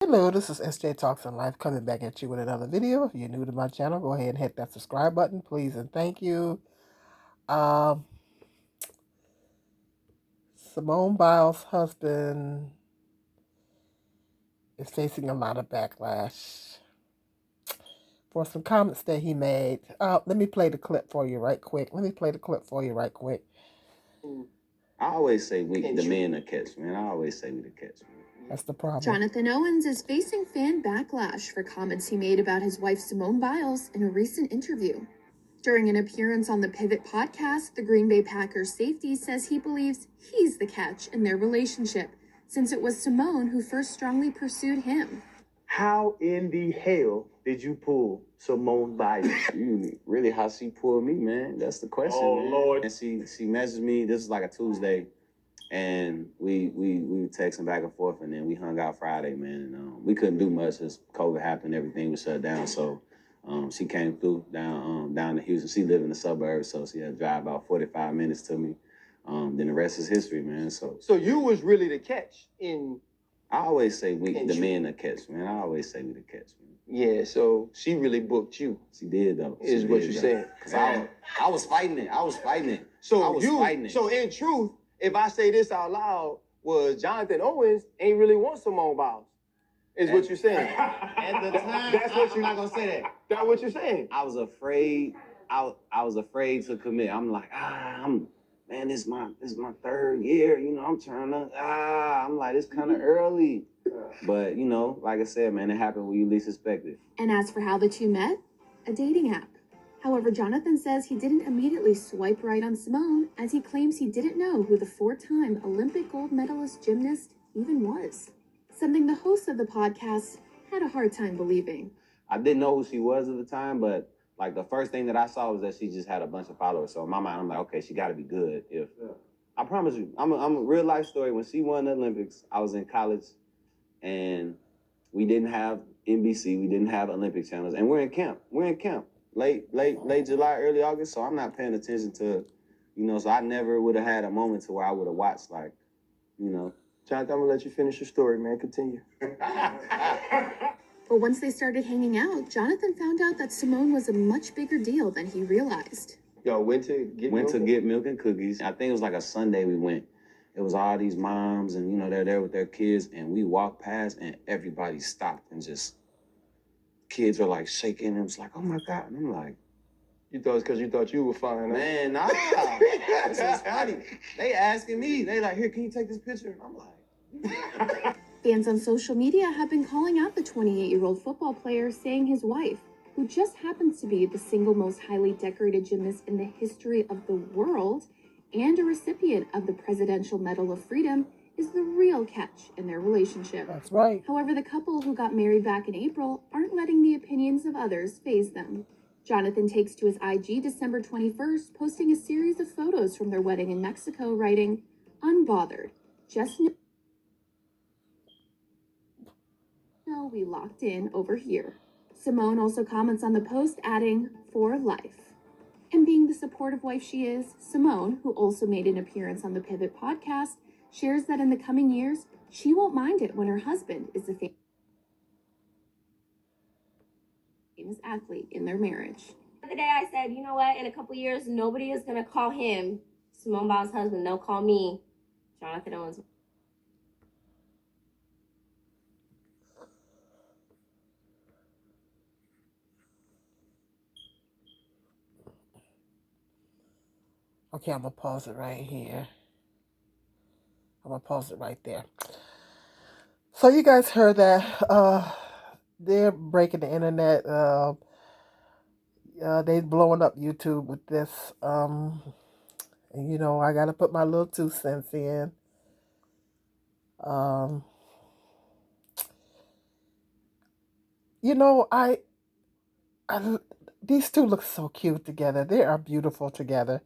Hello, this is SJ Talks in Life coming back at you with another video. If you're new to my channel, go ahead and hit that subscribe button, please and thank you. Um, Simone Biles' husband is facing a lot of backlash for some comments that he made. Let me play the clip for you right quick. I always say we, the men, are catch, man. I always say we the catch, man. That's the problem. Jonathan Owens is facing fan backlash for comments he made about his wife Simone Biles in a recent interview. During an appearance on the Pivot podcast, the Green Bay Packers safety says he believes he's the catch in their relationship, since it was Simone who first strongly pursued him. How in the hell did you pull Simone Biles? Really, how she pulled me, man? That's the question. Oh, man. Lord. And she messaged me. This is like a Tuesday, and we were texting back and forth, and then we hung out Friday, man. And we couldn't do much as COVID happened. Everything was shut down, so she came through down to Houston. She lived in the suburbs, so she had to drive about 45 minutes to me. Then the rest is history, man. So you was really the catch in. I always say we, the men, are catch, man. I always say we the catch, man. Yeah, so she really booked you. She did though. Is what you said. Cause I was fighting it. So in truth, if I say this out loud, was Jonathan Owens ain't really want Simone Biles. Is what you're saying. At the time, That's what you're not gonna say that. That's what you're saying. I was afraid. I was afraid to commit. I'm like, man, this is my third year. I'm trying to. I'm like, it's kind of early. But like I said, man, it happened when you least expect it. And as for how the two met, a dating app. However, Jonathan says he didn't immediately swipe right on Simone, as he claims he didn't know who the four-time Olympic gold medalist gymnast even was. Something the host of the podcast had a hard time believing. I didn't know who she was at the time, but like the first thing that I saw was that she just had a bunch of followers. So in my mind, I'm like, okay, she got to be good. I promise you, I'm a real life story. When she won the Olympics, I was in college, and we didn't have NBC, we didn't have Olympic channels, and we're in camp. Late July, early August. So I'm not paying attention to, So I never would have had a moment to where I would have watched, like, Jonathan, I'm gonna let you finish your story, man. Continue. But once they started hanging out, Jonathan found out that Simone was a much bigger deal than he realized. Yo, went to get milk and cookies. I think it was like a Sunday we went. It was all these moms, and they're there with their kids, and we walked past, and everybody stopped and just, kids are like shaking, and it's like, oh my God, and I'm like, You thought it's because you thought you were fine, huh? man, nah. This is funny. They asking me, they like, here, can you take this picture? And I'm like. Fans on social media have been calling out the 28-year-old football player, saying his wife, who just happens to be the single most highly decorated gymnast in the history of the world and a recipient of the Presidential Medal of Freedom, is the real catch in their relationship. That's right. However, the couple who got married back in April aren't letting the opinions of others faze them. Jonathan takes to his IG December 21st, posting a series of photos from their wedding in Mexico, writing, "Unbothered. Just know we locked in over here." Simone also comments on the post, adding, "For life." And being the supportive wife she is, Simone, who also made an appearance on the Pivot podcast, shares that in the coming years, she won't mind it when her husband is the famous athlete in their marriage. The other day I said, you know what, in a couple years, nobody is going to call him Simone Biles' husband. They'll call me Jonathan Owens. Okay, I'm going to pause it right here. I'm going to pause it right there. So you guys heard that they're breaking the internet. They blowing up YouTube with this. And I got to put my little 2 cents in. I these two look so cute together. They are beautiful together.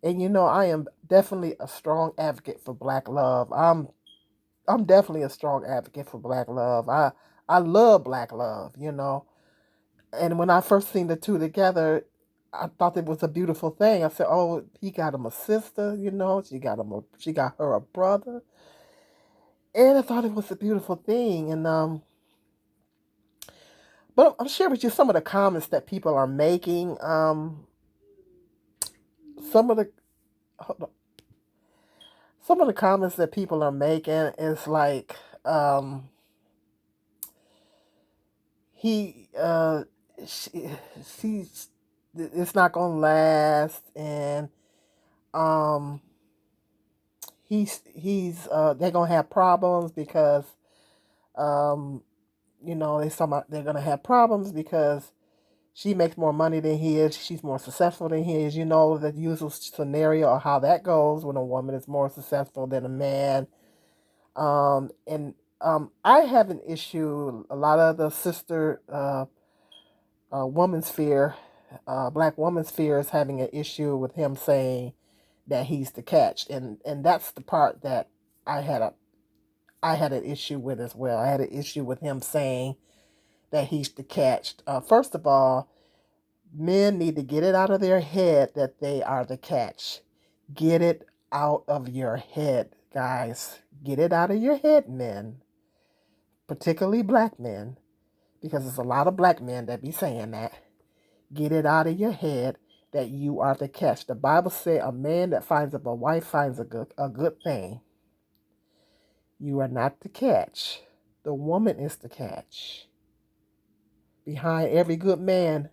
And I am definitely a strong advocate for black love. I'm definitely a strong advocate for black love. I love black love, And when I first seen the two together, I thought it was a beautiful thing. I said, "Oh, he got him a sister, she got her a brother." And I thought it was a beautiful thing. And But I'm sharing with you some of the comments that people are making. Some of the hold on. Some of the comments that people are making is like, he she, she's it's not gonna last, and um he's they're gonna have problems because um they're gonna have problems because she makes more money than he is, she's more successful than he is. You know the usual scenario of how that goes when a woman is more successful than a man. And I have an issue. A lot of the sister woman's fear, black woman's fear, is having an issue with him saying that he's the catch, and that's the part that I had a I had an issue with as well. I had an issue with him saying that he's the catch. First of all, men need to get it out of their head that they are the catch. Get it out of your head, guys. Get it out of your head, men, particularly black men, because there's a lot of black men that be saying that. Get it out of your head that you are the catch. The Bible says a man that finds a wife finds a good thing. You are not the catch. The woman is the catch. Behind every good man,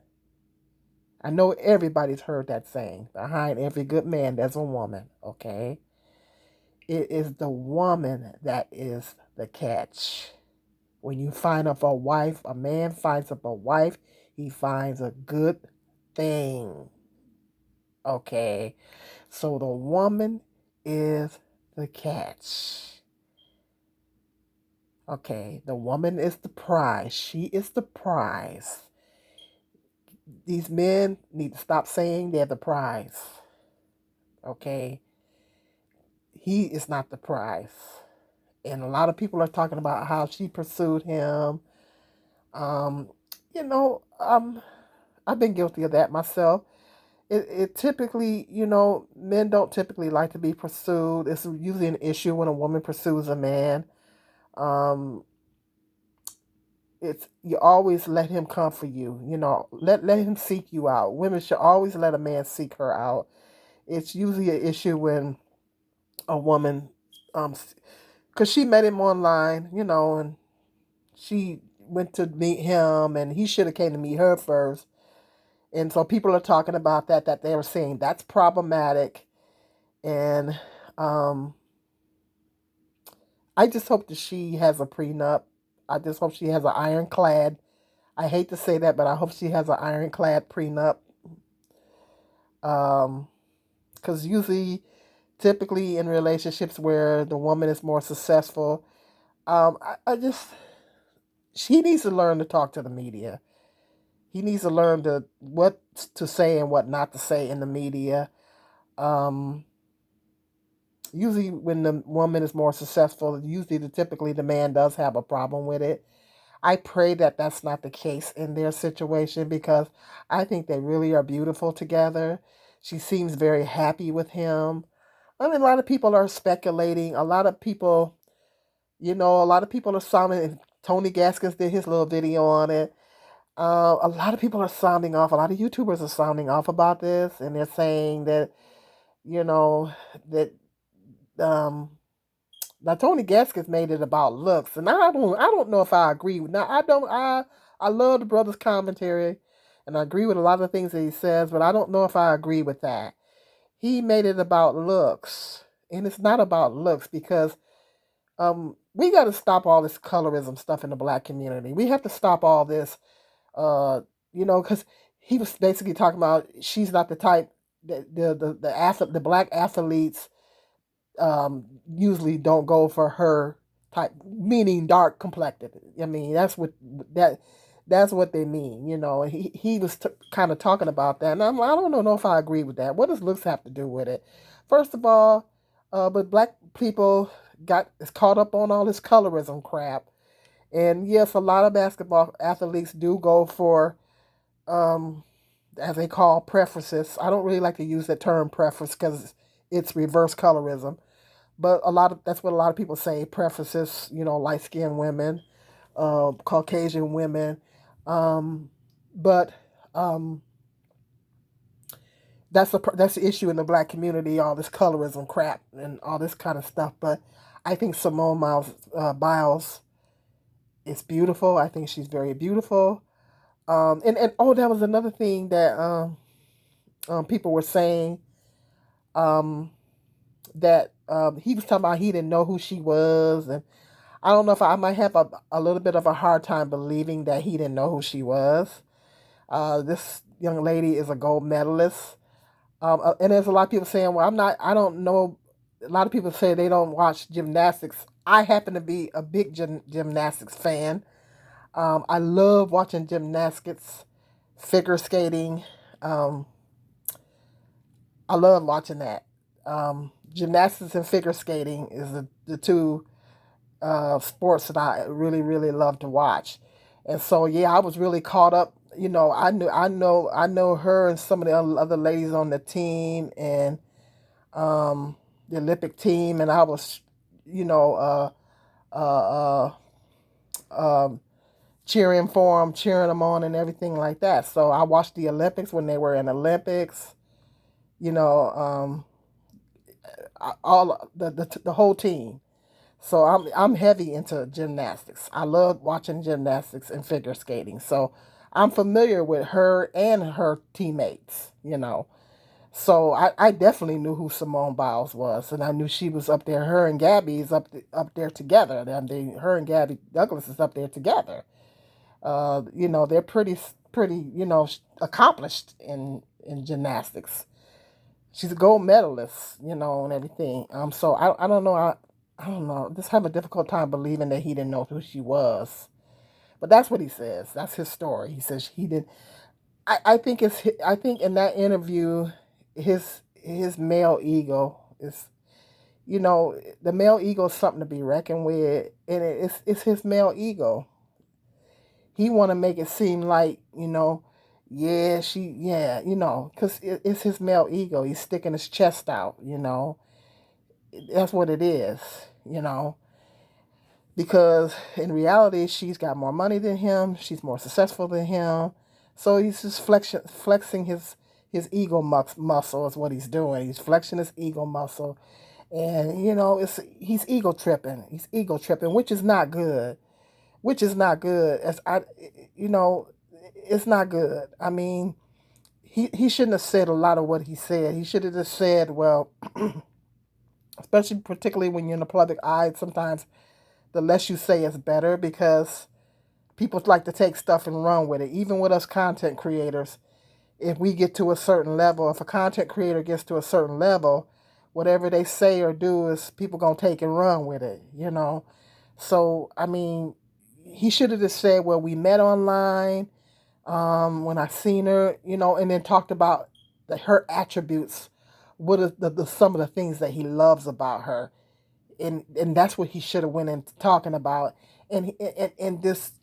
I know everybody's heard that saying. Behind every good man, there's a woman, okay? It is the woman that is the catch. When you find up a wife, a man finds up a wife, he finds a good thing, okay? So the woman is the catch. Okay, the woman is the prize. She is the prize. These men need to stop saying they're the prize. Okay? He is not the prize. And a lot of people are talking about how she pursued him. Um, you know, I've been guilty of that myself. It typically, men don't typically like to be pursued. It's usually an issue when a woman pursues a man. Um, it's you always let him come for you. Let him seek you out. Women should always let a man seek her out. It's usually an issue when a woman, because she met him online, and she went to meet him, and he should have came to meet her first. And so people are talking about that they were saying that's problematic. And I just hope that she has a prenup. I just hope she has an ironclad. I hate to say that, but I hope she has an ironclad prenup. Because usually, typically in relationships where the woman is more successful, I just he needs to learn to talk to the media. He needs to learn what to say and what not to say in the media. Um, Usually, when the woman is more successful, typically the man does have a problem with it. I pray that that's not the case in their situation, because I think they really are beautiful together. She seems very happy with him. I mean, a lot of people are speculating. A lot of people are sounding. Tony Gaskins did his little video on it. A lot of people are sounding off. A lot of YouTubers are sounding off about this, and they're saying that you know that um, now Tony Gaskins made it about looks, and I don't know if I agree. Now I love the brother's commentary, and I agree with a lot of the things that he says, but I don't know if I agree with that. He made it about looks, and it's not about looks, because we got to stop all this colorism stuff in the black community. We have to stop all this, because he was basically talking about she's not the type that the black athletes usually don't go for her type, meaning dark complected. I mean, that that's what they mean. He was kind of talking about that, and I don't know if I agree with that. What does looks have to do with it? First of all, but black people got is caught up on all this colorism crap, and yes, a lot of basketball athletes do go for as they call preferences. I don't really like to use that term preference because it's reverse colorism. But that's what a lot of people say. Preferences, light skinned women, Caucasian women. But um, that's the issue in the black community, all this colorism crap and all this kind of stuff. But I think Simone Biles is beautiful. I think she's very beautiful. And oh, that was another thing that people were saying, um, that he was talking about he didn't know who she was, and I don't know if I might have a little bit of a hard time believing that he didn't know who she was. This young lady is a gold medalist. And there's a lot of people saying, well, I don't know. A lot of people say they don't watch gymnastics. I happen to be a big gymnastics fan. I love watching gymnastics, figure skating. Um, I love watching that. Gymnastics and figure skating is the two sports that I really, really love to watch. And so, yeah, I was really caught up. I know her and some of the other ladies on the team and the Olympic team, and I was, you know, uh, um, cheering for them, cheering them on, and everything like that. So I watched the Olympics when they were in Olympics. You know, all the whole team. So I'm heavy into gymnastics. I love watching gymnastics and figure skating. So I'm familiar with her and her teammates. So I definitely knew who Simone Biles was, and I knew she was up there. Her and Gabby is up there together. Her and Gabby Douglas is up there together. They're pretty accomplished in gymnastics. She's a gold medalist, and everything. So I don't know. I don't know. Just have a difficult time believing that he didn't know who she was. But that's what he says. That's his story. He says he did. I think in that interview, his male ego is, the male ego is something to be reckoned with, and it's his male ego. He want to make it seem like, because it's his male ego. He's sticking his chest out. That's what it is. You know, because in reality, she's got more money than him. She's more successful than him. So he's just flexing his ego muscle is what he's doing. He's flexing his ego muscle, and he's ego tripping. He's ego tripping, which is not good. Which is not good. You know, it's not good. I mean, he shouldn't have said a lot of what he said. He should have just said, well, especially particularly when you're in the public eye, sometimes the less you say is better because people like to take stuff and run with it. Even with us content creators, if we get to a certain level, if a content creator gets to a certain level, whatever they say or do is people gonna take and run with it. So I mean, he should have just said, "Well, we met online when I seen her," and then talked about her attributes. What are some of the things that he loves about her, and that's what he should have went into talking about. And this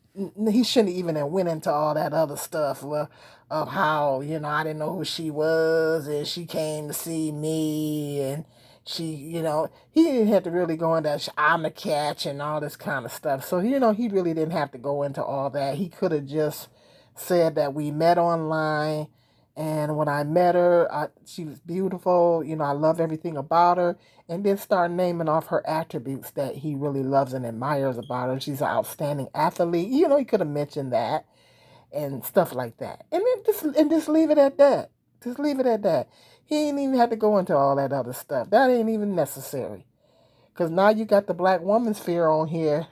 he shouldn't even have went into all that other stuff of how I didn't know who she was and she came to see me and she he didn't have to really go into I'm the catch and all this kind of stuff. So he really didn't have to go into all that. He could have just said that we met online, and when I met her, she was beautiful. I love everything about her. And then start naming off her attributes that he really loves and admires about her. She's an outstanding athlete. He could have mentioned that and stuff like that. And then just leave it at that. Just leave it at that. He ain't even have to go into all that other stuff. That ain't even necessary. Because now you got the black woman's fear on here.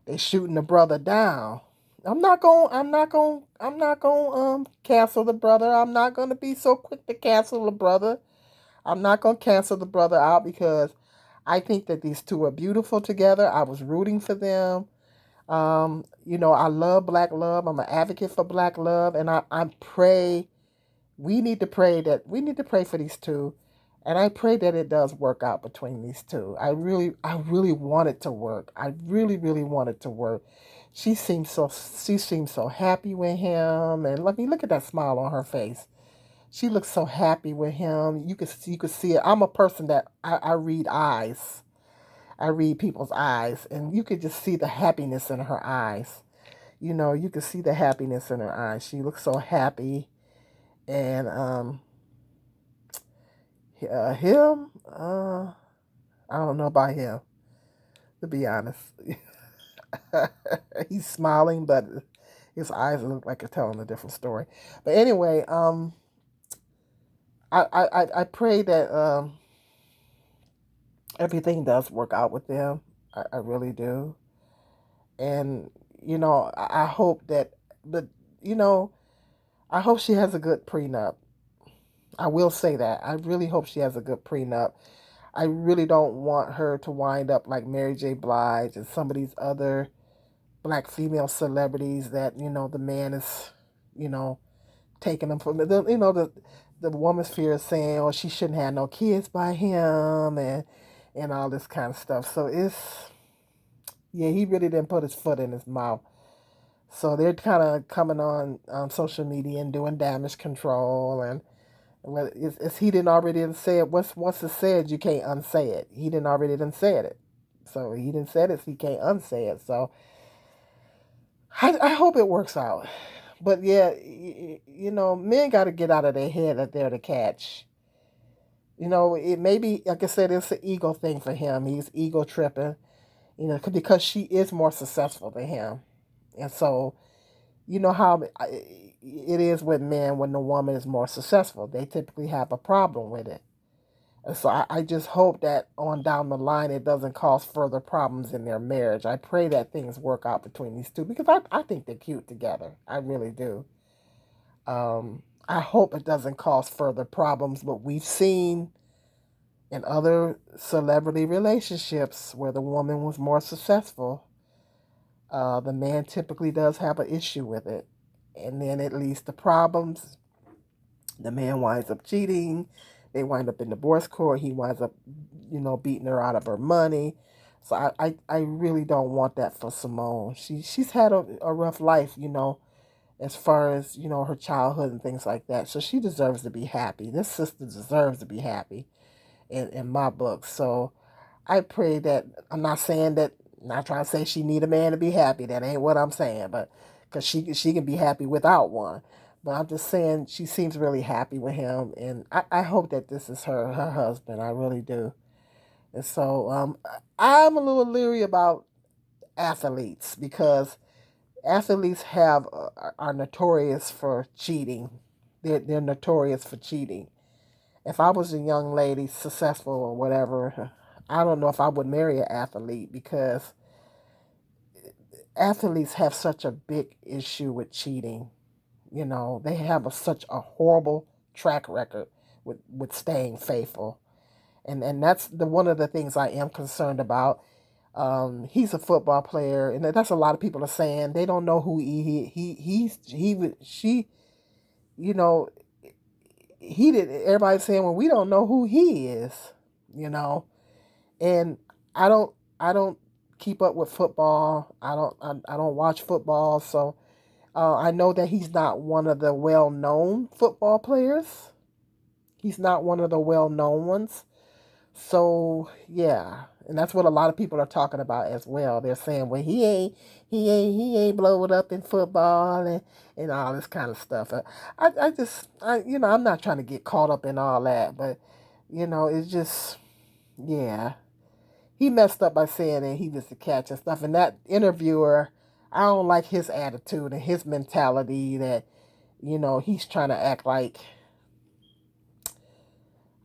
They shooting the brother down. I'm not going to cancel the brother. I'm not going to be so quick to cancel the brother. I'm not going to cancel the brother out because I think that these two are beautiful together. I was rooting for them. I love black love. I'm an advocate for black love, and I pray. We need to pray for these two, and I pray that it does work out between these two. I really want it to work. I really, really want it to work. She seems so happy with him, and let me look at that smile on her face. She looks so happy with him. You could see it. I'm a person that I read eyes. I read people's eyes, and you could just see the happiness in her eyes. you can see the happiness in her eyes. She looks so happy. And him, I don't know about him, to be honest. He's smiling, but his eyes look like they're telling a different story. But anyway, I pray that everything does work out with them. I really do. And, I hope that, but, you know, I hope she has a good prenup. I will say that. I really hope she has a good prenup. I really don't want her to wind up like Mary J. Blige and some of these other black female celebrities that, the man is, you know, taking them from the woman's fear is saying, oh, she shouldn't have no kids by him and all this kind of stuff. So yeah, he really didn't put his foot in his mouth. So they're kind of coming on social media and doing damage control and well, it's he didn't already didn't say it. Once it's said, you can't unsay it. He didn't already didn't say it. So he didn't say it, so he can't unsay it. So I hope it works out. But yeah, men got to get out of their head that they're the catch. It maybe, like I said, it's an ego thing for him. He's ego tripping, because she is more successful than him. And so, you know how it is with men when the woman is more successful. They typically have a problem with it. And so I just hope that on down the line it doesn't cause further problems in their marriage. I pray that things work out between these two because I think they're cute together. I really do. I hope it doesn't cause further problems, but we've seen in other celebrity relationships where the woman was more successful, the man typically does have an issue with it. And then it leads to problems. The man winds up cheating. They wind up in divorce court. He winds up, beating her out of her money. So I really don't want that for Simone. She's had a rough life, as far as, her childhood and things like that. So she deserves to be happy. This sister deserves to be happy in my book. So I pray that I'm not saying that, not trying to say she need a man to be happy. That ain't what I'm saying, but because she can be happy without one. But I'm just saying she seems really happy with him, and I hope that this is her husband. I really do. And so I'm a little leery about athletes because athletes are notorious for cheating. They're notorious for cheating. If I was a young lady, successful or whatever, I don't know if I would marry an athlete because athletes have such a big issue with cheating. They have such a horrible track record with staying faithful. And that's one of the things I am concerned about. He's a football player, and that's a lot of people are saying they don't know who she, you know, he did. Everybody's saying, well, we don't know who he is, you know, and I don't keep up with football. I don't watch football, so I know that he's not one of the well-known football players. He's not one of the well-known ones. So yeah, and that's what a lot of people are talking about as well. They're saying, well, he ain't blowed up in football and all this kind of stuff. I'm not trying to get caught up in all that, but it's just, yeah, he messed up by saying that he was the catch and stuff. And that interviewer, I don't like his attitude and his mentality that, he's trying to act like,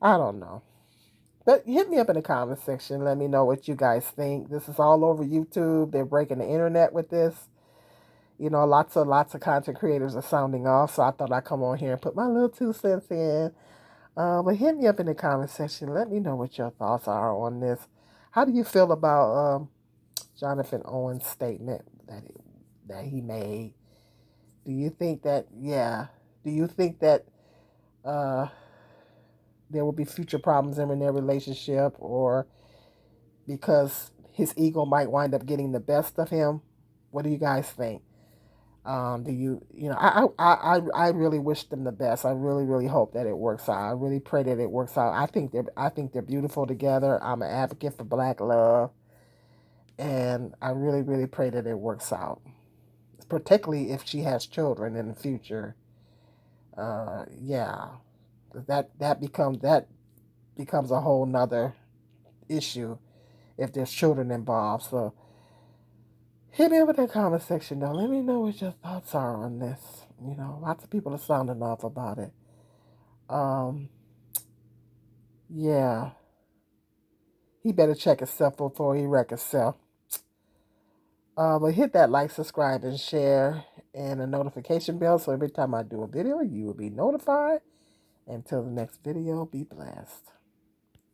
I don't know. But hit me up in the comment section. Let me know what you guys think. This is all over YouTube. They're breaking the internet with this. Lots of content creators are sounding off. So I thought I'd come on here and put my little 2 cents in. But hit me up in the comment section. Let me know what your thoughts are on this. How do you feel about Jonathan Owen's statement that he made? Do you think that, yeah? Do you think that uh, there will be future problems in their relationship, or because his ego might wind up getting the best of him? What do you guys think? Do I really wish them the best. I really, really hope that it works out. I really pray that it works out. I think they're beautiful together. I'm an advocate for black love, and I really, really pray that it works out. particularly if she has children in the future. Yeah, that becomes a whole nother issue if there's children involved. So hit me up in the comment section though. Let me know what your thoughts are on this. Lots of people are sounding off about it. Um, yeah, he better check himself before he wreck himself. But hit that like, subscribe, and share, and a notification bell so every time I do a video, you will be notified. Until the next video, be blessed.